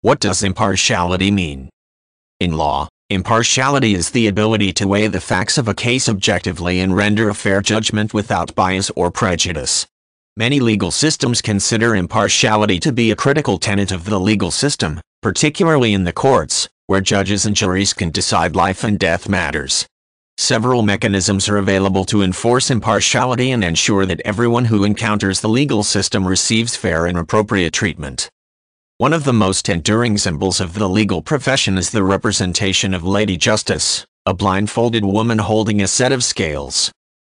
What does impartiality mean? In law, impartiality is the ability to weigh the facts of a case objectively and render a fair judgment without bias or prejudice. Many legal systems consider impartiality to be a critical tenet of the legal system, particularly in the courts, where judges and juries can decide life and death matters. Several mechanisms are available to enforce impartiality and ensure that everyone who encounters the legal system receives fair and appropriate treatment. One of the most enduring symbols of the legal profession is the representation of Lady Justice, a blindfolded woman holding a set of scales.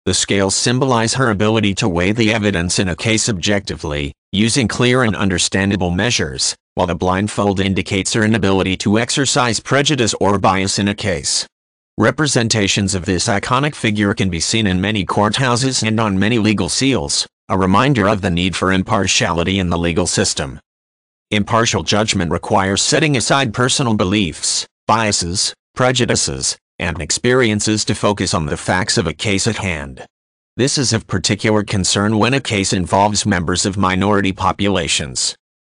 The scales symbolize her ability to weigh the evidence in a case objectively, using clear and understandable measures, while the blindfold indicates her inability to exercise prejudice or bias in a case. Representations of this iconic figure can be seen in many courthouses and on many legal seals, a reminder of the need for impartiality in the legal system. Impartial judgment requires setting aside personal beliefs, biases, prejudices, and experiences to focus on the facts of a case at hand. This is of particular concern when a case involves members of minority populations.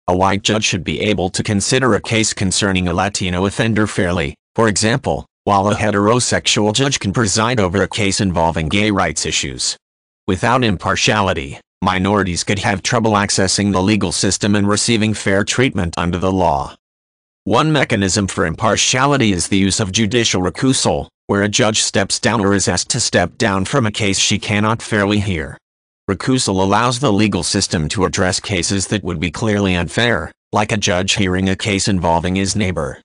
A white judge should be able to consider a case concerning a Latino offender fairly, for example, while a heterosexual judge can preside over a case involving gay rights issues. Without impartiality, minorities could have trouble accessing the legal system and receiving fair treatment under the law. One mechanism for impartiality is the use of judicial recusal, where a judge steps down or is asked to step down from a case she cannot fairly hear. Recusal allows the legal system to address cases that would be clearly unfair, like a judge hearing a case involving his neighbor.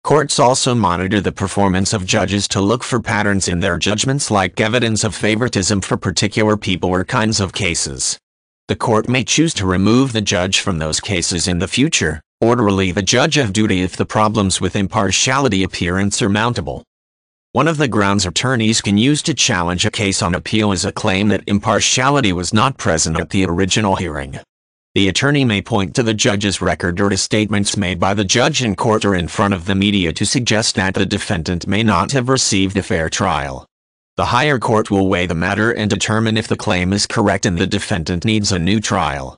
Courts also monitor the performance of judges to look for patterns in their judgments, like evidence of favoritism for particular people or kinds of cases. The court may choose to remove the judge from those cases in the future, or to relieve a judge of duty if the problems with impartiality appear insurmountable. One of the grounds attorneys can use to challenge a case on appeal is a claim that impartiality was not present at the original hearing. The attorney may point to the judge's record or to statements made by the judge in court or in front of the media to suggest that the defendant may not have received a fair trial. The higher court will weigh the matter and determine if the claim is correct and the defendant needs a new trial.